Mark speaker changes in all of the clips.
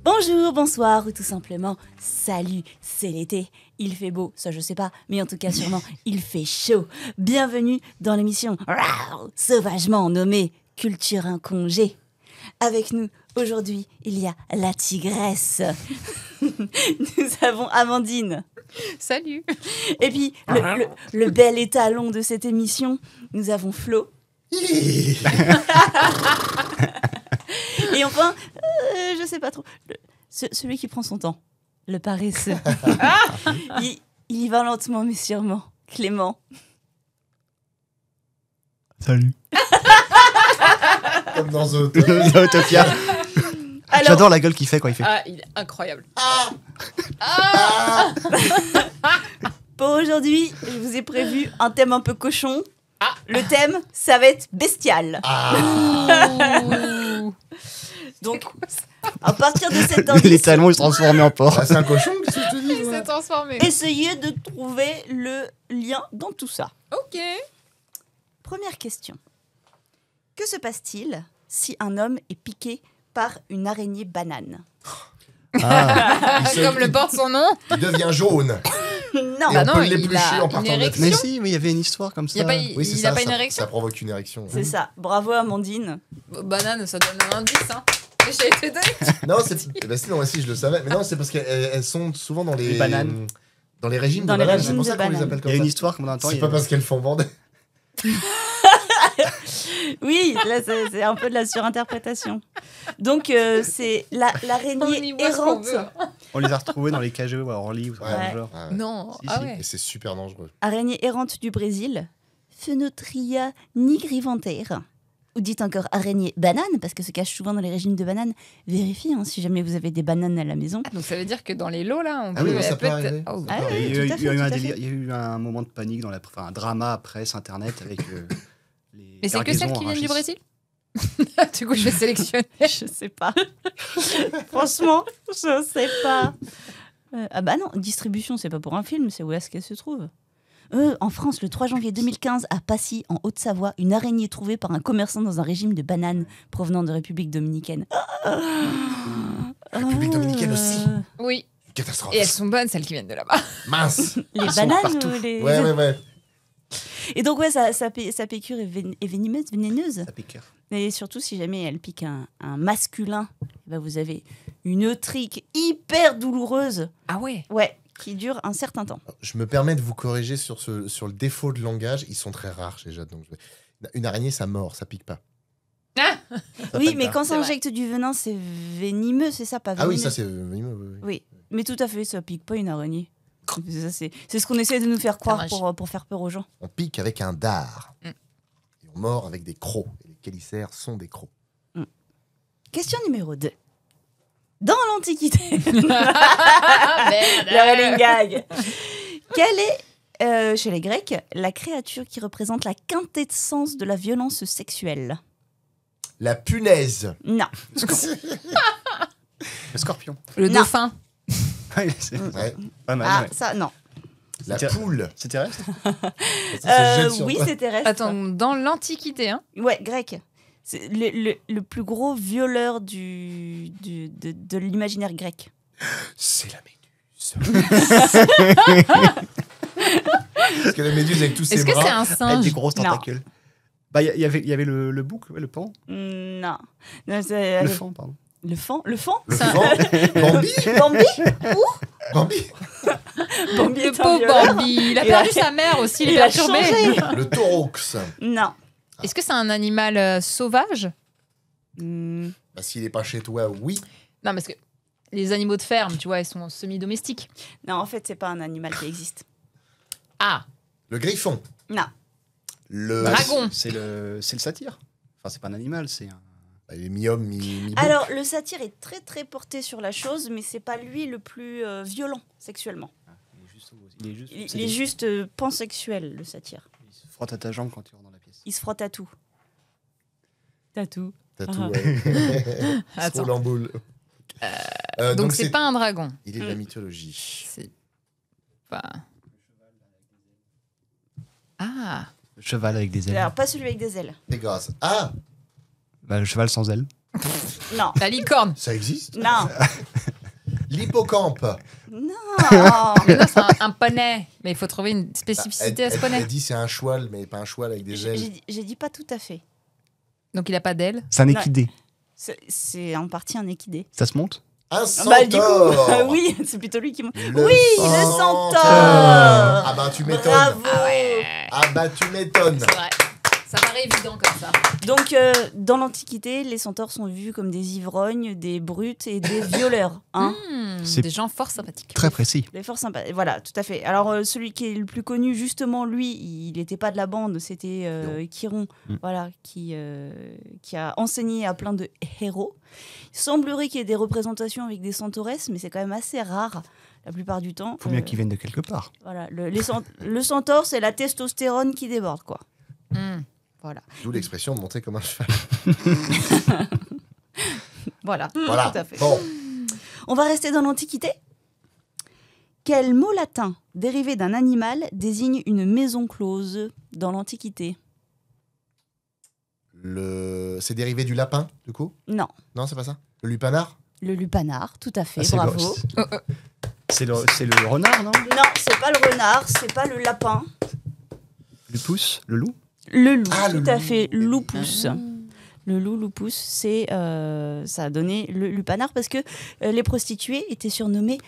Speaker 1: Bonjour, bonsoir ou tout simplement salut, c'est l'été. Il fait beau, ça je sais pas, mais en tout cas sûrement il fait chaud. Bienvenue dans l'émission sauvagement nommée Culture en congé. Avec nous aujourd'hui, il y a la tigresse. Nous avons Amandine.
Speaker 2: Salut.
Speaker 1: Et puis le bel étalon de cette émission, nous avons Flo. Et enfin, je sais pas trop, celui qui prend son temps, le paresseux. il y va lentement mais sûrement, Clément.
Speaker 3: Salut.
Speaker 4: Comme dans Zootopia.
Speaker 3: Zootopia.
Speaker 1: Alors,
Speaker 3: J'adore la gueule qu'il fait quand il fait.
Speaker 2: Ah, il est incroyable.
Speaker 1: pour aujourd'hui, je vous ai prévu un thème un peu cochon. Le thème, ça va être bestial. Donc, à partir de cet indice,
Speaker 3: Les talons ils se transforment en porc.
Speaker 4: Ah, c'est un cochon, qu'est-ce que je te dis
Speaker 2: Il s'est transformé.
Speaker 1: essayez de trouver le lien dans tout ça.
Speaker 2: Ok.
Speaker 1: Première question. Que se passe-t-il si un homme est piqué par une araignée banane?
Speaker 3: Ah.
Speaker 2: Comme le porte son nom.
Speaker 4: Il devient jaune.
Speaker 1: Non.
Speaker 4: Et
Speaker 2: Bah
Speaker 4: on
Speaker 2: non,
Speaker 4: peut
Speaker 2: il
Speaker 4: l'éplucher
Speaker 2: a
Speaker 4: en partant
Speaker 2: une
Speaker 4: de la
Speaker 2: érection.
Speaker 3: Mais si, mais il y avait une histoire comme ça.
Speaker 2: Il a pas,
Speaker 4: Oui, c'est
Speaker 2: il
Speaker 4: ça,
Speaker 2: a pas une
Speaker 4: ça
Speaker 2: érection.
Speaker 4: provoque une érection.
Speaker 1: C'est ça. Bravo Amandine.
Speaker 2: Banane, ça donne un indice. Hein. J'ai été donné.
Speaker 4: Non, non, si, je le savais. Mais non, c'est parce qu'elles sont souvent dans les
Speaker 3: bananes.
Speaker 4: Dans les régimes
Speaker 1: Dans
Speaker 4: de
Speaker 1: les
Speaker 4: bananes.
Speaker 1: régimes
Speaker 4: C'est pour
Speaker 1: de
Speaker 4: ça qu'on les
Speaker 1: bananes.
Speaker 4: appelle
Speaker 3: Il
Speaker 4: comme
Speaker 3: y a
Speaker 4: ça.
Speaker 3: une histoire comme on entend.
Speaker 4: C'est pas parce qu'elles font bander.
Speaker 1: Oui, là c'est un peu de la surinterprétation. Donc c'est
Speaker 2: On y
Speaker 1: l'araignée
Speaker 2: voit ce qu'on
Speaker 1: errante.
Speaker 2: veut.
Speaker 3: On les a retrouvés dans les cageux à Orly ou dans
Speaker 1: Ouais.
Speaker 3: le genre.
Speaker 4: Ouais.
Speaker 2: Non.
Speaker 3: Si,
Speaker 2: Ah
Speaker 3: si.
Speaker 2: ouais.
Speaker 4: Et c'est super dangereux.
Speaker 1: Araignée errante du Brésil, Phenotria nigrivantère. Ou dites encore araignée banane, parce que se cache souvent dans les régimes de bananes. Vérifiez hein, si jamais vous avez des bananes à la maison.
Speaker 2: Donc ça veut dire que dans les lots là, on
Speaker 4: Ah oui,
Speaker 2: peut.
Speaker 4: ça
Speaker 2: elle
Speaker 4: peut arriver.
Speaker 2: Oh.
Speaker 1: Ah
Speaker 3: Il
Speaker 1: oui,
Speaker 3: y a eu,
Speaker 1: tout à
Speaker 3: il y a
Speaker 1: fait,
Speaker 3: eu
Speaker 1: tout
Speaker 3: un
Speaker 1: à
Speaker 3: délire,
Speaker 1: fait.
Speaker 3: il y a eu un moment de panique dans un drama presse internet avec les.
Speaker 2: Mais c'est que celles
Speaker 3: cargaisons
Speaker 2: qui
Speaker 3: en
Speaker 2: viennent du
Speaker 3: rachis.
Speaker 2: Brésil. Du coup, je vais sélectionner.
Speaker 1: Je sais pas. Franchement, je sais pas. Ah bah non, distribution, c'est pas pour un film, c'est où est-ce qu'elle se trouve. En France, le 3 janvier 2015, à Passy, en Haute-Savoie, une araignée trouvée par un commerçant dans un régime de bananes provenant de République dominicaine.
Speaker 4: République dominicaine aussi.
Speaker 2: Oui.
Speaker 4: Catastrophe.
Speaker 2: Et elles sont bonnes, celles qui viennent de là-bas.
Speaker 4: Mince.
Speaker 1: Les
Speaker 3: Ils sont
Speaker 1: bananes
Speaker 3: partout.
Speaker 1: ou les...
Speaker 4: Ouais.
Speaker 1: Et donc ouais, sa piqûre est vénéneuse.
Speaker 3: Ça pique.
Speaker 1: Et surtout, si jamais elle pique un masculin, bah, vous avez une trique hyper douloureuse.
Speaker 2: Ah ouais.
Speaker 1: Ouais, qui dure un certain temps.
Speaker 4: Je me permets de vous corriger sur le défaut de langage. Ils sont très rares chez Jade. Donc une araignée, ça mord, ça pique pas.
Speaker 2: Ah.
Speaker 4: Ça
Speaker 1: Oui,
Speaker 4: pique
Speaker 1: mais
Speaker 4: pas.
Speaker 1: quand ça
Speaker 2: C'est vrai.
Speaker 1: injecte du venin, c'est venimeux, c'est ça, pas
Speaker 4: Ah
Speaker 1: vénéneux.
Speaker 4: oui, ça c'est venimeux. Oui.
Speaker 1: Oui, mais tout à fait, ça pique pas une araignée. Ça, c'est ce qu'on essaie de nous faire croire
Speaker 2: Dommage.
Speaker 1: pour faire peur aux gens.
Speaker 4: On pique avec un dard.
Speaker 2: Mm.
Speaker 4: Et on mord avec des crocs. Et les chélicères sont des crocs.
Speaker 1: Question numéro 2. Dans l'Antiquité,
Speaker 2: Ah, merde.
Speaker 1: le running gag. Quelle est, chez les Grecs, la créature qui représente la quintessence de la violence sexuelle?
Speaker 4: La punaise.
Speaker 1: Non.
Speaker 3: Le scorpion.
Speaker 2: Le
Speaker 1: Non.
Speaker 2: dauphin.
Speaker 3: Ouais, c'est
Speaker 4: Ouais.
Speaker 3: pas mal.
Speaker 1: Ah,
Speaker 3: ouais.
Speaker 1: ça, non.
Speaker 4: La
Speaker 3: C'est-
Speaker 4: poule.
Speaker 3: C'est terrestre.
Speaker 4: Ça se jette sur
Speaker 1: Oui,
Speaker 4: toi.
Speaker 1: c'est terrestre.
Speaker 2: Attends, dans l'Antiquité, hein.
Speaker 1: Ouais, grec. C'est le plus gros violeur de l'imaginaire grec.
Speaker 4: C'est la méduse. Parce que la méduse avec tous ses
Speaker 2: Est-ce que
Speaker 4: bras.
Speaker 2: c'est un
Speaker 3: Avec
Speaker 2: singe?
Speaker 3: des grosses
Speaker 1: Non.
Speaker 3: tentacules. Bah, il y avait le bouc, ouais, le pan.
Speaker 1: Non. Non, c'est-
Speaker 3: Le fan, pardon.
Speaker 1: Le fan? Le fan?
Speaker 4: Le
Speaker 2: Ça-
Speaker 4: fan. Bambi.
Speaker 1: Bambi?
Speaker 4: Bambi.
Speaker 1: Bambi
Speaker 2: Le
Speaker 1: est un
Speaker 2: pauvre
Speaker 1: violeur.
Speaker 2: Bambi. Il a
Speaker 1: Il
Speaker 2: perdu
Speaker 1: a-
Speaker 2: sa mère aussi, il est
Speaker 1: il a
Speaker 2: perturbé.
Speaker 1: changé.
Speaker 4: Le taurox.
Speaker 1: Non.
Speaker 2: Est-ce que c'est un animal sauvage?
Speaker 1: Hmm,
Speaker 4: Bah, s'il est pas chez toi, oui.
Speaker 2: Non, parce que les animaux de ferme, tu vois, ils sont semi-domestiques.
Speaker 1: Non, en fait, c'est pas un animal qui existe.
Speaker 2: Ah,
Speaker 4: Le griffon.
Speaker 1: Non.
Speaker 4: Le.
Speaker 2: Dragon.
Speaker 3: C'est le satyre. Enfin, c'est pas un animal, c'est un.
Speaker 4: Bah, il est mi-homme, mi-bouc.
Speaker 1: Alors, le satyre est très très porté sur la chose, mais c'est pas lui le plus violent sexuellement.
Speaker 3: Il est juste. Il est juste.
Speaker 1: Il,
Speaker 3: c'est
Speaker 1: il est
Speaker 3: des-
Speaker 1: juste pansexuel, le satyre.
Speaker 3: Il se frotte à ta jambe quand tu rentres dans la pièce.
Speaker 1: Il se frotte à tout. À tout.
Speaker 4: T'as tout,
Speaker 1: Ah.
Speaker 4: ouais. Il se
Speaker 2: Attends.
Speaker 4: roule en boule.
Speaker 2: Donc c'est pas un dragon.
Speaker 4: Il est de la mythologie.
Speaker 2: C'est pas. Ah,
Speaker 3: Le cheval avec des ailes.
Speaker 1: Alors, pas celui avec des ailes.
Speaker 4: Pégase. Ah.
Speaker 3: Bah, le cheval sans ailes.
Speaker 1: Non.
Speaker 2: La licorne.
Speaker 4: Ça existe.
Speaker 1: Non.
Speaker 4: L'hippocampe.
Speaker 1: Non.
Speaker 2: Mais non, c'est un poney. Mais il faut trouver une spécificité à ce poney.
Speaker 4: Elle dit c'est un cheval, mais pas un cheval avec des ailes.
Speaker 1: J'ai dit pas tout à fait.
Speaker 2: Donc il a pas d'ailes.
Speaker 3: C'est un équidé.
Speaker 1: C'est en partie un équidé.
Speaker 3: Ça se monte?
Speaker 4: Un
Speaker 1: Bah, du coup,
Speaker 4: centaure.
Speaker 1: oui, c'est plutôt lui qui monte.
Speaker 4: Le
Speaker 1: Oui, le centaure.
Speaker 4: Ah bah tu m'étonnes.
Speaker 1: Bravo.
Speaker 4: Ah bah tu m'étonnes.
Speaker 2: C'est vrai. Ça paraît évident comme ça.
Speaker 1: Donc, dans l'Antiquité, les centaures sont vus comme des ivrognes, des brutes et des violeurs. Hein.
Speaker 3: C'est-
Speaker 2: Des gens fort sympathiques.
Speaker 3: Très précis.
Speaker 1: Des forts sympas. Voilà, tout à fait. Alors, celui qui est le plus connu, justement, lui, il n'était pas de la bande, c'était Chiron, voilà, qui a enseigné à plein de héros. Il semblerait qu'il y ait des représentations avec des centaures, mais c'est quand même assez rare la plupart du temps.
Speaker 3: Faut bien qu'ils viennent de quelque part.
Speaker 1: Voilà, le centaure, c'est la testostérone qui déborde, quoi. Voilà.
Speaker 4: D'où l'expression de monter comme un cheval.
Speaker 1: Voilà,
Speaker 4: Voilà.
Speaker 1: tout à fait.
Speaker 4: Bon.
Speaker 1: On va rester dans l'Antiquité. Quel mot latin dérivé d'un animal désigne une maison close dans l'Antiquité?
Speaker 4: C'est dérivé du lapin, du coup?
Speaker 1: Non,
Speaker 4: Non, c'est pas ça? Le lupanar?
Speaker 1: le lupanar, tout à fait,
Speaker 3: Ah, c'est
Speaker 1: bravo.
Speaker 3: c'est le renard, non?
Speaker 1: Non, c'est pas le renard, c'est pas le lapin.
Speaker 3: Le pouce? Le loup?
Speaker 1: Le loup,
Speaker 4: Ah, le
Speaker 1: tout à
Speaker 4: loup.
Speaker 1: fait, lupus. Le loup, lupus, ça a donné le lupanar parce que les prostituées étaient surnommées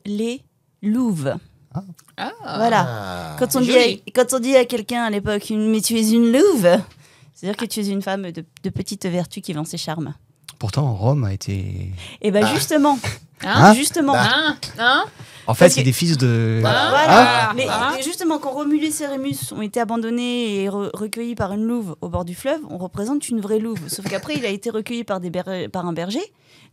Speaker 1: les louves.
Speaker 2: Ah.
Speaker 1: Voilà.
Speaker 4: Ah.
Speaker 1: Quand
Speaker 2: joli.
Speaker 1: on dit à quelqu'un à l'époque, mais tu es une louve, c'est-à-dire que tu es une femme de petite vertu qui vend ses charmes.
Speaker 3: Pourtant, Rome a été...
Speaker 1: Et bien justement,
Speaker 3: Hein
Speaker 1: justement.
Speaker 2: Hein
Speaker 3: En fait,
Speaker 1: Parce
Speaker 3: c'est
Speaker 1: que-
Speaker 3: des fils de...
Speaker 1: Voilà.
Speaker 2: Ah.
Speaker 1: Mais justement, quand Romulus et Rémus ont été abandonnés et recueillis par une louve au bord du fleuve, on représente une vraie louve. Sauf qu'après, il a été recueilli par un berger,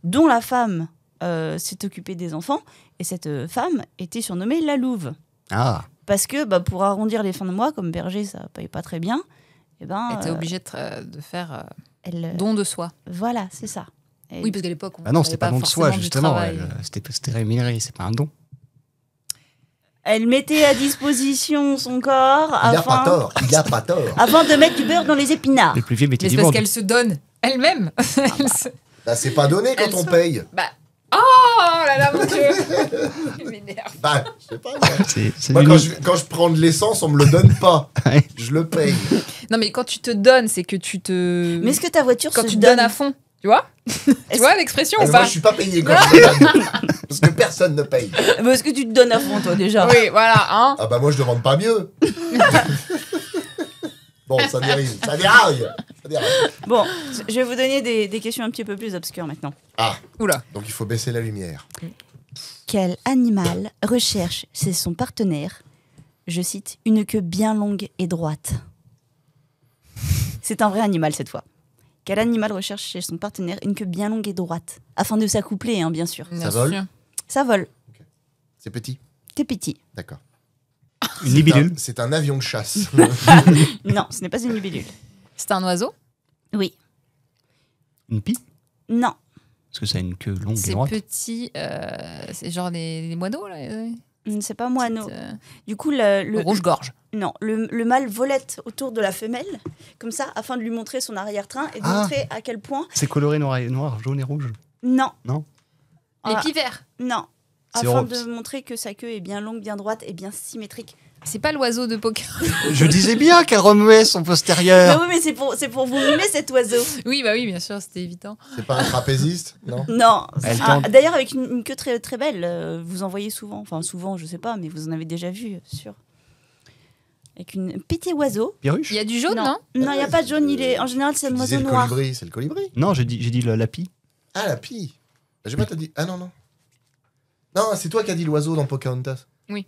Speaker 1: dont la femme s'est occupée des enfants, et cette femme était surnommée la louve.
Speaker 3: Ah,
Speaker 1: Parce que pour arrondir les fins de mois, comme berger, ça paye pas très bien. Et ben,
Speaker 2: Elle était obligée de faire
Speaker 1: elle,
Speaker 2: don de soi.
Speaker 1: voilà, c'est ça. Et-
Speaker 2: Oui, parce qu'à l'époque, on
Speaker 3: bah non,
Speaker 2: n'avait
Speaker 3: c'était pas don de soi,
Speaker 2: forcément du
Speaker 3: justement.
Speaker 2: travail.
Speaker 3: C'était rémunéré, c'est pas un don.
Speaker 1: Elle mettait à disposition son corps
Speaker 4: Il a pas tort. Il a pas tort.
Speaker 1: afin de mettre du beurre dans les épinards.
Speaker 3: Les plus vieux métiers
Speaker 2: Mais c'est
Speaker 3: du
Speaker 2: parce
Speaker 3: monde.
Speaker 2: qu'elle se donne elle-même.
Speaker 4: Bah, c'est pas donné quand
Speaker 2: Elle
Speaker 4: on
Speaker 2: se-
Speaker 4: paye.
Speaker 2: Bah. Oh là là, mon Dieu. Il m'énerve.
Speaker 4: Bah, je sais pas. Moi,
Speaker 3: C'est
Speaker 4: Moi,
Speaker 3: du-
Speaker 4: quand je prends de l'essence, on me le donne pas.
Speaker 3: Ouais.
Speaker 4: Je le paye.
Speaker 2: Non, mais quand tu te donnes, c'est que tu te.
Speaker 1: Mais est-ce que ta voiture
Speaker 2: Quand
Speaker 1: se
Speaker 2: tu te
Speaker 1: donne
Speaker 2: donnes à fond, tu vois? Tu vois l'expression ou
Speaker 4: Moi,
Speaker 2: pas?
Speaker 4: je suis pas payé quand je le donne. Parce que personne ne paye.
Speaker 1: Mais est-ce que tu te donnes à fond, toi, déjà?
Speaker 2: Oui, voilà, hein.
Speaker 4: Ah bah moi, je demande pas mieux. Bon, ça dérive. Ça déraille. Ça déraille.
Speaker 1: Bon, je vais vous donner des questions un petit peu plus obscures maintenant.
Speaker 4: Ah,
Speaker 2: Oula.
Speaker 4: donc il faut baisser la lumière.
Speaker 1: Quel animal recherche chez son partenaire, je cite, une queue bien longue et droite? C'est un vrai animal cette fois. Quel animal recherche chez son partenaire une queue bien longue et droite? Afin de s'accoupler, hein, bien sûr.
Speaker 2: Bien
Speaker 4: vole
Speaker 2: sûr.
Speaker 1: Ça vole.
Speaker 4: C'est petit.
Speaker 1: T'es petit.
Speaker 4: D'accord.
Speaker 3: Une libellule.
Speaker 4: C'est un avion de chasse.
Speaker 1: Non, ce n'est pas une libellule.
Speaker 2: C'est un oiseau?
Speaker 1: Oui.
Speaker 3: Une pie.
Speaker 1: Non.
Speaker 3: Parce que ça a une queue longue et
Speaker 2: C'est
Speaker 3: droite.
Speaker 2: petit. C'est genre les moineaux, là?
Speaker 1: C'est pas moineau.
Speaker 2: Petite,
Speaker 1: Du coup, le
Speaker 2: rouge-gorge.
Speaker 1: non, le mâle volette autour de la femelle, comme ça, afin de lui montrer son arrière-train et de
Speaker 3: Ah.
Speaker 1: montrer à quel point.
Speaker 3: C'est coloré noir, jaune et rouge.
Speaker 1: Non.
Speaker 3: Non.
Speaker 2: Les
Speaker 1: Ah,
Speaker 2: pivers.
Speaker 1: non.
Speaker 3: C'est
Speaker 1: Afin
Speaker 3: Europe.
Speaker 1: de montrer que sa queue est bien longue, bien droite et bien symétrique.
Speaker 2: C'est pas l'oiseau de poker.
Speaker 3: Je disais bien qu'elle remuait son
Speaker 1: Mais
Speaker 3: postérieur.
Speaker 1: oui, mais c'est pour vous mimer cet oiseau.
Speaker 2: Oui, bah oui, bien sûr, c'était évident.
Speaker 4: C'est pas un trapéziste, non?
Speaker 1: Non.
Speaker 3: Elle
Speaker 1: Ah,
Speaker 3: tente.
Speaker 1: d'ailleurs, avec une queue très, très belle, vous en voyez souvent. Enfin, souvent, je sais pas, mais vous en avez déjà vu, sûr. Avec un petit oiseau.
Speaker 3: Piruche.
Speaker 2: Il y a du jaune, non?
Speaker 1: Non, il n'y a pas de jaune. En général, c'est
Speaker 4: Tu
Speaker 1: un
Speaker 4: disais
Speaker 1: oiseau
Speaker 4: le
Speaker 1: noir.
Speaker 4: colibri. C'est le colibri.
Speaker 3: Non, j'ai dit la pie.
Speaker 4: Ah, la pie. J'ai pas te dit. Ah non, non. Non, c'est toi qui as dit l'oiseau dans Pocahontas.
Speaker 2: Oui.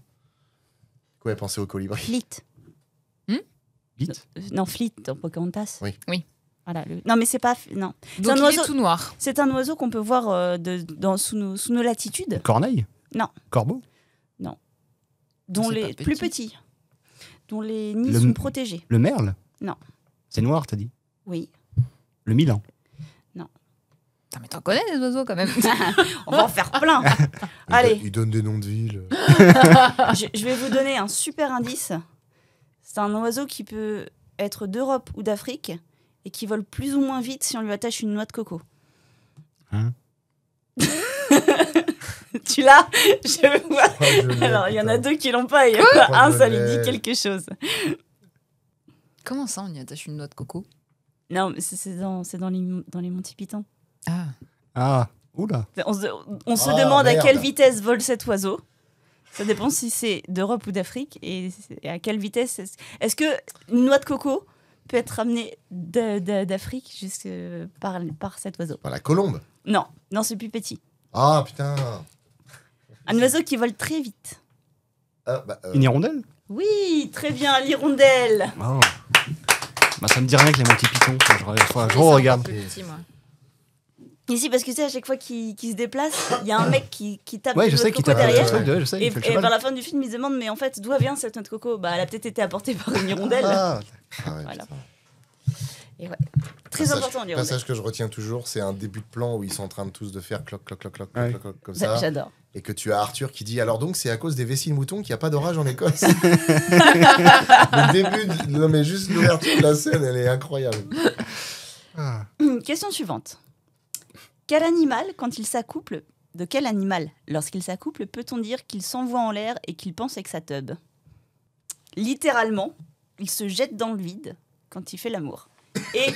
Speaker 4: Ouais, pensez au colibri.
Speaker 1: Fleet.
Speaker 3: Vite.
Speaker 1: Non, Fleet dans Pocahontas.
Speaker 4: Oui.
Speaker 2: Oui.
Speaker 1: Voilà, non, mais c'est pas. Non.
Speaker 2: Donc
Speaker 1: un
Speaker 2: il
Speaker 1: oiseau-
Speaker 2: est tout noir.
Speaker 1: C'est un oiseau qu'on peut voir sous nos latitudes,
Speaker 3: Corneille.
Speaker 1: Non.
Speaker 3: Corbeau.
Speaker 1: dont
Speaker 2: C'est
Speaker 1: les
Speaker 2: pas
Speaker 1: plus
Speaker 2: petit.
Speaker 1: petits, dont les nids
Speaker 3: Le-
Speaker 1: sont protégés.
Speaker 3: Le merle.
Speaker 1: Non.
Speaker 3: C'est noir, t'as dit.
Speaker 1: Oui.
Speaker 3: Le milan.
Speaker 2: Putain, mais t'en connais des oiseaux quand même.
Speaker 1: On va en faire plein. Allez,
Speaker 4: Il donne des noms de villes.
Speaker 1: je vais vous donner un super indice. C'est un oiseau qui peut être d'Europe ou d'Afrique et qui vole plus ou moins vite si on lui attache une noix de coco.
Speaker 3: Hein
Speaker 1: Tu l'as? Je vois.
Speaker 4: Oh, je l'ai,
Speaker 1: Alors, il y en a
Speaker 4: putain.
Speaker 1: 2 qui l'ont pas et il y en a
Speaker 4: Oh,
Speaker 1: un,
Speaker 4: je
Speaker 1: ça lui
Speaker 4: l'ai.
Speaker 1: dit quelque chose.
Speaker 2: Comment ça, on y attache une noix de coco?
Speaker 1: Non, mais c'est dans les Monty Python.
Speaker 2: Ah.
Speaker 3: Ah, oula.
Speaker 1: On se
Speaker 4: Ah,
Speaker 1: demande à
Speaker 4: merde.
Speaker 1: quelle vitesse vole cet oiseau. Ça dépend si c'est d'Europe ou d'Afrique et à quelle vitesse. Est-ce que une noix de coco peut être ramenée d'Afrique jusque par cet oiseau?
Speaker 4: Par la colombe.
Speaker 1: Non, non, c'est plus petit.
Speaker 4: Ah, putain.
Speaker 1: Un oiseau qui vole très vite.
Speaker 4: Ah, bah,
Speaker 3: Une hirondelle?
Speaker 1: Oui, très bien, l'hirondelle.
Speaker 3: Oh. Bah, ça me dit rien que les Monty Python. Je
Speaker 2: Oui,
Speaker 3: regarde.
Speaker 2: c'est un peu petit, moi.
Speaker 1: Ici, parce que tu sais, à chaque fois qu'il se déplace, il y a un mec qui tape
Speaker 3: Ouais,
Speaker 1: de
Speaker 3: je sais
Speaker 1: noix de
Speaker 3: qu'il
Speaker 1: coco
Speaker 3: tape
Speaker 1: derrière.
Speaker 3: le truc, je sais,
Speaker 1: Et,
Speaker 3: il fait le
Speaker 1: et vers
Speaker 3: cheval.
Speaker 1: la fin du film, il se demande, mais en fait, d'où vient cette noix de coco? Bah, elle a peut-être été apportée par une hirondelle.
Speaker 4: Ah, ouais,
Speaker 1: Voilà.
Speaker 4: putain.
Speaker 1: Et ouais, très
Speaker 4: Passage-
Speaker 1: important, l'hirondelle.
Speaker 4: Passage que je retiens toujours, c'est un début de plan où ils sont en train de tous de faire cloc, cloc, cloc, cloc,
Speaker 3: Ouais.
Speaker 4: cloc, cloc, comme ça.
Speaker 1: J'adore.
Speaker 4: Et que tu as Arthur qui dit alors donc c'est à cause des vessies de moutons qu'il n'y a pas d'orage en Écosse. Le début, non mais juste l'ouverture de la scène, elle est incroyable.
Speaker 3: Ah.
Speaker 1: Question suivante. Quel animal, quand il s'accouple, de quel animal, lorsqu'il s'accouple, peut-on dire qu'il s'envoie en l'air et qu'il pense avec sa teub? Littéralement, il se jette dans le vide quand il fait l'amour. Et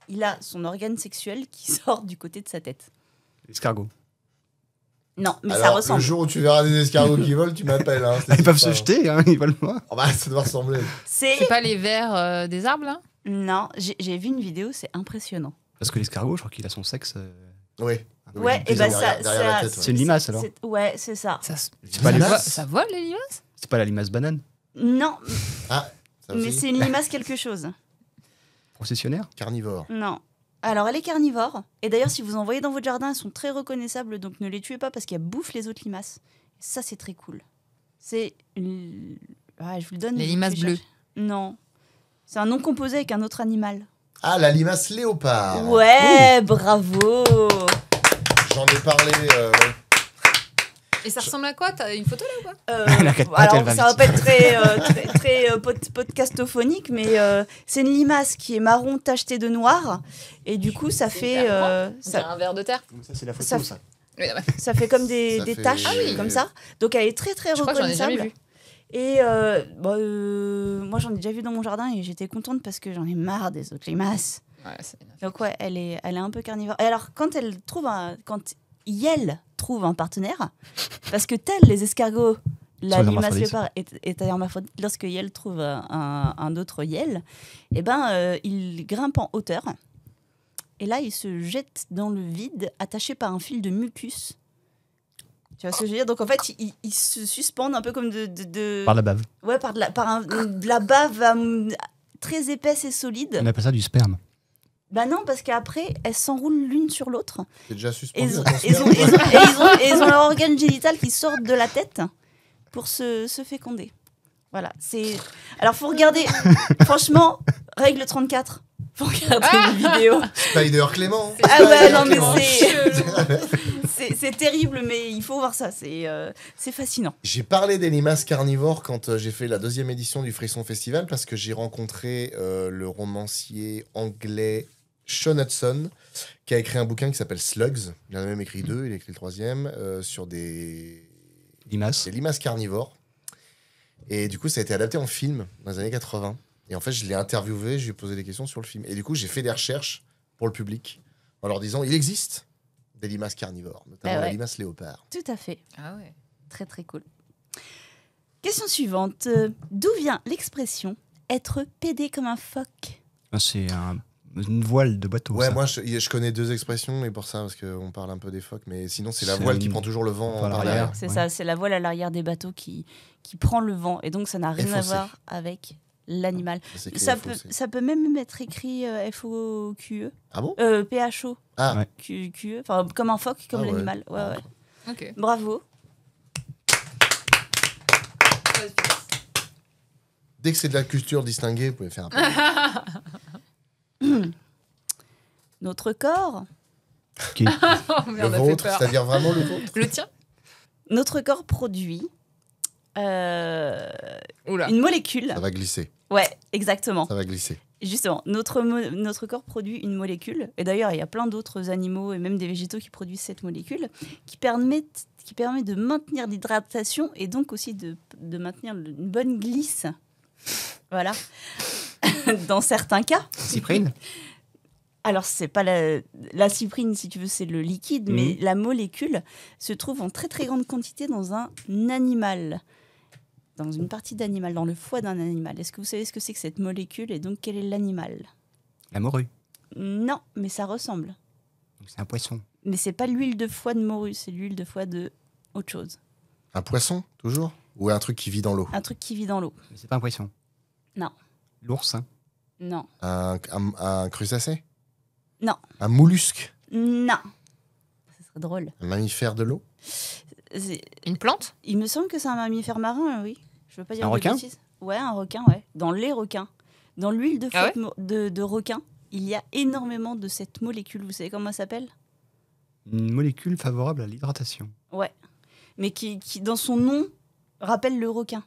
Speaker 1: il a son organe sexuel qui sort du côté de sa tête.
Speaker 3: Escargot.
Speaker 1: Non, mais ça
Speaker 4: Alors le
Speaker 1: ressemble.
Speaker 4: jour où tu verras des escargots qui volent, tu m'appelles. Hein,
Speaker 3: Ils peuvent se jeter, hein, ils volent pas.
Speaker 4: Oh bah ça doit ressembler.
Speaker 2: C'est
Speaker 1: C'est...
Speaker 2: pas les vers des arbres, là?
Speaker 1: Non, j'ai vu une vidéo, c'est impressionnant.
Speaker 3: Parce que l'escargot, je crois qu'il a son sexe.
Speaker 4: Oui.
Speaker 1: Ouais, et
Speaker 4: bah
Speaker 1: ben ça...
Speaker 4: derrière la tête.
Speaker 3: C'est une limace alors.
Speaker 1: Ouais, c'est ça.
Speaker 2: Ça,
Speaker 3: C'est pas,
Speaker 4: Limace.
Speaker 3: limace.
Speaker 2: ça vole, les limaces?
Speaker 3: C'est pas la limace banane.
Speaker 1: Non,
Speaker 4: Ah, ça
Speaker 1: mais
Speaker 4: aussi.
Speaker 1: c'est une limace quelque chose.
Speaker 3: Processionnaire.
Speaker 4: Carnivore.
Speaker 1: Non. Alors, elle est carnivore. Et d'ailleurs, si vous en voyez dans votre jardin, elles sont très reconnaissables. Donc, ne les tuez pas parce qu'elles bouffent les autres limaces. Ça, c'est très cool. C'est une... Ah, je vous le donne.
Speaker 2: Les
Speaker 1: vous
Speaker 2: limaces
Speaker 1: pouvez
Speaker 2: bleues.
Speaker 1: chercher. Non. C'est un nom composé avec un autre animal.
Speaker 4: Ah, la limace léopard.
Speaker 1: Ouais, bravo.
Speaker 4: J'en ai parlé. Ouais.
Speaker 2: Et ça ressemble à quoi? T'as une photo, là, ou pas?
Speaker 1: Euh,
Speaker 3: La quatre pattes,
Speaker 1: alors,
Speaker 3: elle va
Speaker 1: ça va
Speaker 3: vite.
Speaker 1: pas être très podcastophonique, mais c'est une limace qui est marron tacheté de noir. Et du coup, ça fait... ça,
Speaker 2: un verre de terre.
Speaker 3: Ça, c'est la
Speaker 1: ça-
Speaker 3: ça.
Speaker 2: Oui, non, mais
Speaker 1: ça fait comme des
Speaker 4: Ça fait-
Speaker 1: taches,
Speaker 4: Ah oui.
Speaker 1: comme ça. Donc, elle est très, très
Speaker 2: je crois que j'en ai
Speaker 1: reconnaissable.
Speaker 2: jamais vu.
Speaker 1: Et moi, j'en ai déjà vu dans mon jardin et j'étais contente parce que j'en ai marre des autres limaces.
Speaker 2: Ouais, c'est...
Speaker 1: Donc ouais, elle est un peu carnivore. Et alors, quand Yel trouve un partenaire, parce que tel les escargots, la
Speaker 3: Sont
Speaker 1: limace
Speaker 3: hermaphrodites.
Speaker 1: léopard est hermaphrodite, lorsque Yel trouve un autre Yel, eh ben, il grimpe en hauteur. Et là, il se jette dans le vide, attaché par un fil de mucus. Tu vois ce que je veux dire? Donc en fait, il se suspendent un peu comme de...
Speaker 3: Par la bave.
Speaker 1: Ouais, par de la bave très épaisse et solide.
Speaker 3: On appelle ça du sperme.
Speaker 1: Bah non, parce qu'après, elles s'enroulent l'une sur l'autre.
Speaker 4: T'es déjà
Speaker 1: Et
Speaker 4: suspendu
Speaker 1: ils
Speaker 4: à
Speaker 1: ont,
Speaker 4: ton
Speaker 1: ils ont-
Speaker 4: sperme
Speaker 1: et ils ont leur organe génital qui sort de la tête pour se féconder. Voilà. Alors, faut regarder. Franchement, règle 34. Faut regarder une vidéo.
Speaker 4: Spider Clément.
Speaker 1: Ah ouais, non, mais
Speaker 2: Clément.
Speaker 1: c'est terrible, mais il faut voir ça. C'est fascinant.
Speaker 4: J'ai parlé des limaces carnivores quand j'ai fait la 2e édition du Frisson Festival parce que j'ai rencontré le romancier anglais Sean Hudson qui a écrit un bouquin qui s'appelle Slugs. Il en a même écrit 2, il a écrit le 3e sur des
Speaker 3: Limace.
Speaker 4: limaces carnivores. Et du coup, ça a été adapté en film dans les années 80. Et en fait, je l'ai interviewé, je lui ai posé des questions sur le film. Et du coup, j'ai fait des recherches pour le public en leur disant il existe des limaces carnivores, notamment
Speaker 1: Ah ouais.
Speaker 4: la limace léopard.
Speaker 1: Tout à fait.
Speaker 2: Ah ouais.
Speaker 1: Très, très cool. Question suivante. D'où vient l'expression être pédé comme un phoque?
Speaker 3: Ah, c'est une voile de bateau.
Speaker 4: Ouais,
Speaker 3: ça.
Speaker 4: moi je connais 2 expressions et pour ça, parce qu'on parle un peu des phoques, mais sinon c'est la
Speaker 3: C'est
Speaker 4: voile qui
Speaker 3: une-
Speaker 4: prend toujours le vent
Speaker 3: par
Speaker 4: par
Speaker 3: l'arrière.
Speaker 4: l'arrière.
Speaker 1: C'est
Speaker 3: Ouais.
Speaker 1: ça, c'est la voile à l'arrière des bateaux qui prend le vent. Et donc, ça n'a rien à
Speaker 4: FOC.
Speaker 1: voir avec l'animal.
Speaker 4: C'est écrit
Speaker 1: Ça
Speaker 4: FOC.
Speaker 1: ça peut même être écrit FOQE.
Speaker 4: Ah bon
Speaker 1: PHO.
Speaker 4: Ah,
Speaker 3: Ouais.
Speaker 1: QE. Enfin, comme un phoque, comme
Speaker 4: Ah ouais.
Speaker 1: l'animal. Ouais,
Speaker 4: Ah,
Speaker 1: ouais.
Speaker 2: Ok.
Speaker 1: Bravo.
Speaker 4: dès que c'est de la culture distinguée, vous pouvez faire un peu.
Speaker 1: Notre corps,
Speaker 3: Qui-
Speaker 2: Oh
Speaker 4: Le
Speaker 2: merde, on a fait
Speaker 4: vôtre,
Speaker 2: peur.
Speaker 4: c'est-à-dire vraiment le vôtre.
Speaker 2: Le tien?
Speaker 1: notre corps produit
Speaker 2: Oula.
Speaker 1: une molécule.
Speaker 4: Ça va glisser,
Speaker 1: Ouais, exactement.
Speaker 4: ça va glisser.
Speaker 1: Justement, notre corps produit une molécule, et d'ailleurs il y a plein d'autres animaux et même des végétaux qui produisent cette molécule, qui permet de maintenir l'hydratation et donc aussi de maintenir une bonne glisse. Voilà. Dans certains cas.
Speaker 3: Cyprine.
Speaker 1: Alors, c'est pas la cyprine, si tu veux, c'est le liquide, mais la molécule se trouve en très très grande quantité dans un animal. Dans une partie d'animal, dans le foie d'un animal. Est-ce que vous savez ce que c'est que cette molécule et donc quel est l'animal?
Speaker 3: La morue.
Speaker 1: Non, mais ça ressemble.
Speaker 3: Donc c'est un poisson.
Speaker 1: Mais c'est pas l'huile de foie de morue, c'est l'huile de foie de autre chose.
Speaker 4: Un poisson, toujours? Ou un truc qui vit dans l'eau?
Speaker 1: Un truc qui vit dans l'eau.
Speaker 3: Mais c'est pas un poisson.
Speaker 1: Non.
Speaker 3: L'ours. Hein.
Speaker 1: Non.
Speaker 4: Un crustacé?
Speaker 1: Non.
Speaker 4: Un mollusque?
Speaker 1: Non. Ça serait drôle.
Speaker 4: Un mammifère de l'eau?
Speaker 2: Une plante?
Speaker 1: Il me semble que c'est un mammifère marin, oui. Je veux pas dire
Speaker 3: Un
Speaker 1: de
Speaker 3: requin?
Speaker 1: bêtises. Ouais, un requin, ouais. Dans les requins. Dans l'huile de foie de requin, il y a énormément de cette molécule. Vous savez comment elle s'appelle?
Speaker 3: Une molécule favorable à l'hydratation.
Speaker 1: Ouais. Mais qui, dans son nom, rappelle le requin.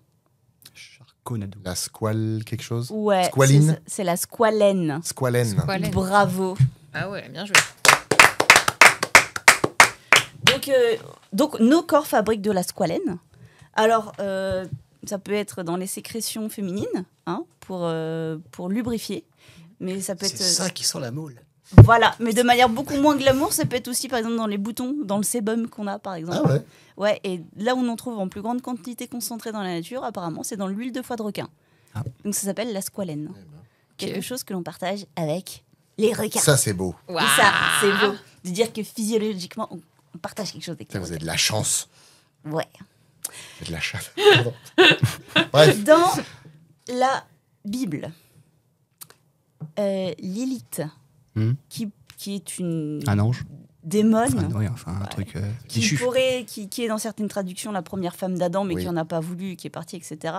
Speaker 3: Charconado.
Speaker 4: La squale quelque chose?
Speaker 1: Ouais.
Speaker 4: Squaline?
Speaker 1: C'est la squalène.
Speaker 4: Squalène.
Speaker 2: Squalène.
Speaker 1: Bravo.
Speaker 2: Ah ouais, bien joué.
Speaker 1: Donc, nos corps fabriquent de la squalène. Alors, ça peut être dans les sécrétions féminines, hein, pour lubrifier. Mais ça peut
Speaker 3: C'est
Speaker 1: être...
Speaker 3: ça qui sent la moule.
Speaker 1: Voilà, mais de manière beaucoup moins glamour, ça peut être aussi, par exemple, dans les boutons, dans le sébum qu'on a, par exemple.
Speaker 4: Ah ouais?
Speaker 1: Ouais, et là où on en trouve en plus grande quantité concentrée dans la nature, apparemment, c'est dans l'huile de foie de requin.
Speaker 3: Ah.
Speaker 1: Donc ça s'appelle la squalène. Quelque
Speaker 2: Ok.
Speaker 1: chose que l'on partage avec les requins.
Speaker 4: Ça, c'est beau.
Speaker 2: Waouh.
Speaker 1: Et ça, c'est beau. De dire que physiologiquement, on partage quelque chose avec
Speaker 4: Putain,
Speaker 1: les
Speaker 4: vous avez de
Speaker 1: requins.
Speaker 4: la chance.
Speaker 1: Ouais.
Speaker 4: Vous avez de la chatte. Pardon. Bref.
Speaker 1: Dans la Bible, Lilith, qui est une
Speaker 3: Un ange.
Speaker 1: démone,
Speaker 3: Un truc
Speaker 1: qui
Speaker 3: déchu.
Speaker 1: qui est dans certaines traductions la première femme d'Adam, mais
Speaker 4: Oui.
Speaker 1: qui en a pas voulu, qui est partie, etc.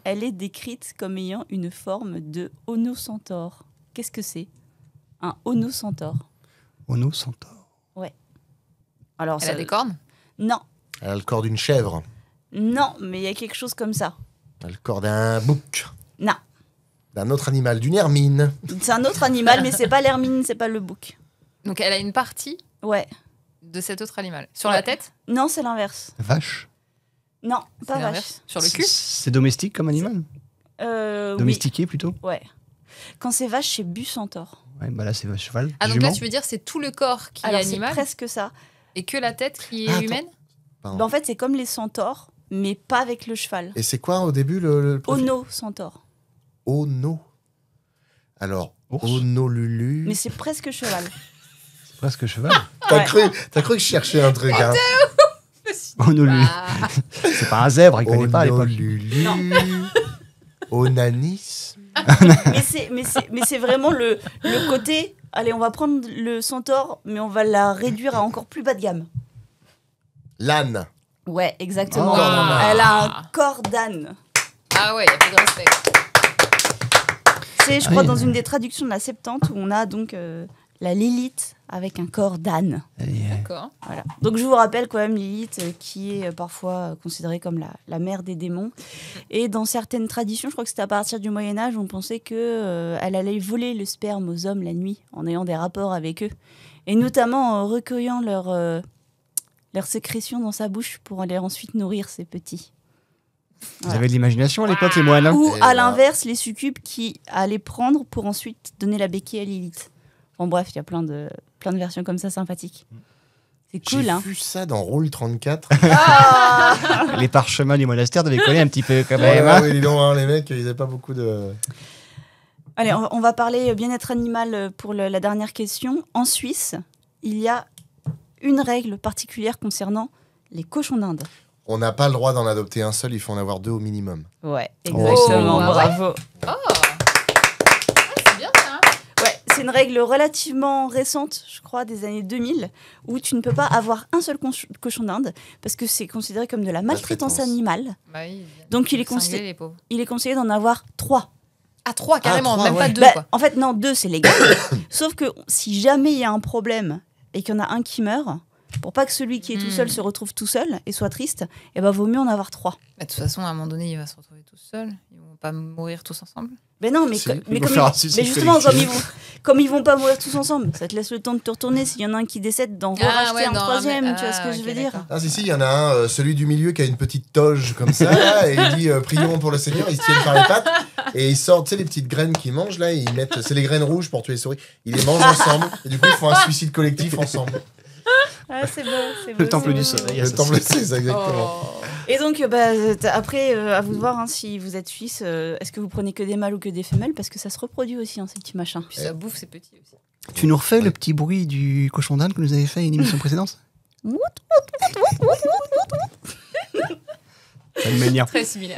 Speaker 1: Elle est décrite comme ayant une forme de Ono-centaure. Qu'est-ce que c'est? Un Ono-centaure.
Speaker 3: Ono Centaure.
Speaker 1: Alors,
Speaker 2: Elle a des cornes?
Speaker 1: Non,
Speaker 4: Elle a le corps d'une chèvre.
Speaker 1: non, mais il y a quelque chose comme ça.
Speaker 4: Elle a le corps d'un bouc.
Speaker 1: Non,
Speaker 4: D'un autre animal, d'une hermine.
Speaker 1: c'est un autre animal, mais c'est pas l'hermine, c'est pas le bouc.
Speaker 2: Donc elle a une partie
Speaker 1: Ouais.
Speaker 2: de cet autre animal. Sur
Speaker 1: Ouais.
Speaker 2: la tête?
Speaker 1: Non, c'est l'inverse.
Speaker 3: Vache.
Speaker 1: Non,
Speaker 2: C'est
Speaker 1: pas vache.
Speaker 2: l'inverse. Sur le cul?
Speaker 3: C'est domestique comme animal.
Speaker 1: Oui,
Speaker 3: Domestiqué plutôt.
Speaker 1: ouais. Quand c'est vache, c'est bu-centaure.
Speaker 3: Ouais, bah là c'est cheval.
Speaker 2: Ah donc
Speaker 3: jument.
Speaker 2: là tu veux dire c'est tout le corps qui
Speaker 1: Alors,
Speaker 2: est
Speaker 1: c'est
Speaker 2: animal
Speaker 1: presque ça.
Speaker 2: et que la tête qui est
Speaker 4: Attends.
Speaker 2: humaine?
Speaker 4: Pardon.
Speaker 1: Ben, en fait, c'est comme les centaures, mais pas avec le cheval.
Speaker 4: Et c'est quoi au début le profil?
Speaker 1: Ono-centaure.
Speaker 4: Ono. Alors,
Speaker 3: Ours.
Speaker 4: Honolulu.
Speaker 1: Mais c'est presque cheval.
Speaker 3: C'est presque cheval.
Speaker 4: T'as
Speaker 1: Ouais.
Speaker 4: cru que je cherchais un truc, hein?
Speaker 3: Honolulu.
Speaker 2: Ah.
Speaker 3: C'est pas un zèbre, il connaît pas à l'époque.
Speaker 4: Honolulu.
Speaker 1: Non.
Speaker 4: Onanis.
Speaker 1: mais c'est vraiment le côté. Allez, on va prendre le centaure, mais on va la réduire à encore plus bas de gamme.
Speaker 4: L'âne.
Speaker 1: Ouais, exactement.
Speaker 3: Oh.
Speaker 1: Elle a un corps d'âne.
Speaker 2: Ah ouais, il y a plus de respect.
Speaker 1: C'est, je
Speaker 3: Ah
Speaker 1: crois,
Speaker 3: oui.
Speaker 1: dans une des traductions de la Septante où on a donc la Lilith avec un corps d'âne.
Speaker 2: D'accord.
Speaker 1: Voilà. Donc je vous rappelle quand même Lilith qui est parfois considérée comme la mère des démons. Et dans certaines traditions, je crois que c'était à partir du Moyen-Âge, on pensait que elle allait voler le sperme aux hommes la nuit en ayant des rapports avec eux. Et notamment en recueillant leurs sécrétions dans sa bouche pour aller ensuite nourrir ses petits.
Speaker 3: Vous avez de l'imagination à l'époque, les moines. Hein.
Speaker 1: Ou
Speaker 4: Et
Speaker 1: à
Speaker 4: là-
Speaker 1: l'inverse, les succubes qui allaient prendre pour ensuite donner la béquille à Lilith. En bref, il y a plein de versions comme ça sympathiques. C'est cool,
Speaker 4: J'ai
Speaker 1: hein.
Speaker 4: vu ça dans Rôle 34.
Speaker 3: Les parchemins du monastère devaient coller un petit peu quand
Speaker 4: Ouais,
Speaker 3: même. hein.
Speaker 4: ouais, dis donc, hein, les mecs, ils n'avaient pas beaucoup de...
Speaker 1: Allez, on va parler bien-être animal pour la dernière question. En Suisse, il y a une règle particulière concernant les cochons d'Inde.
Speaker 4: On n'a pas le droit d'en adopter un seul, il faut en avoir deux au minimum.
Speaker 1: Ouais,
Speaker 2: exactement.
Speaker 1: exactement. Bravo.
Speaker 2: Oh c'est bien ça.
Speaker 1: Ouais, c'est une règle relativement récente, je crois, des années 2000, où tu ne peux pas avoir un seul cochon d'Inde parce que c'est considéré comme de la maltraitance
Speaker 4: Maltraitance.
Speaker 1: animale.
Speaker 2: Bah oui,
Speaker 1: Donc il est,
Speaker 2: cinglés, les pauvres.
Speaker 1: il est conseillé d'en avoir 3.
Speaker 2: Ah 3 carrément,
Speaker 4: trois,
Speaker 2: même
Speaker 4: ouais.
Speaker 2: pas 2
Speaker 1: Bah,
Speaker 2: quoi.
Speaker 1: en fait, non, 2, c'est légal. Sauf que si jamais il y a un problème et qu'il y en a un qui meurt, pour pas que celui qui est tout seul se retrouve tout seul et soit triste, et ben vaut mieux en avoir 3.
Speaker 2: Bah, de toute façon, à un moment donné, il va se retrouver tout seul. Ils vont pas mourir tous ensemble.
Speaker 1: Ben non, mais,
Speaker 3: Si,
Speaker 1: mais
Speaker 3: ils vont
Speaker 1: comme
Speaker 3: faire un
Speaker 1: mais
Speaker 3: suicide
Speaker 1: justement,
Speaker 3: collectif.
Speaker 1: comme ils vont pas mourir tous ensemble, ça te laisse le temps de te retourner. S'il y en a un qui décède, d'en racheter un troisième, tu vois ce que je veux dire.
Speaker 4: Ah si, il y en a un, celui du milieu qui a une petite toge comme ça, là, et il dit prions pour le Seigneur, ils se tiennent par les pattes, et ils sortent, tu sais, les petites graines qu'ils mangent, là, ils mettent, c'est les graines rouges pour tuer les souris, ils les mangent ensemble, et du coup, ils font un suicide collectif ensemble.
Speaker 1: Ah, c'est beau, c'est beau.
Speaker 3: Le temple
Speaker 1: c'est
Speaker 3: du
Speaker 1: beau.
Speaker 3: sommeil.
Speaker 4: Le temple, c'est ça, exactement.
Speaker 2: Oh.
Speaker 1: Et donc, après, à vous de voir hein, si vous êtes suisse, est-ce que vous prenez que des mâles ou que des femelles? Parce que ça se reproduit aussi, hein, ces petits machins.
Speaker 2: Puis ça bouffe, c'est petit aussi.
Speaker 3: Tu nous refais le petit bruit du cochon d'Inde que nous avez fait à une émission précédente? Ça me m'énerve.
Speaker 2: Très similaire.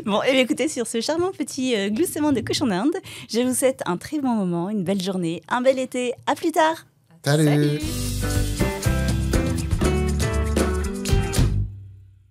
Speaker 1: Bon, et bien écoutez, sur ce charmant petit gloussement de cochon d'Inde, je vous souhaite un très bon moment, une belle journée, un bel été. À plus tard.
Speaker 4: Salut.
Speaker 2: Salut.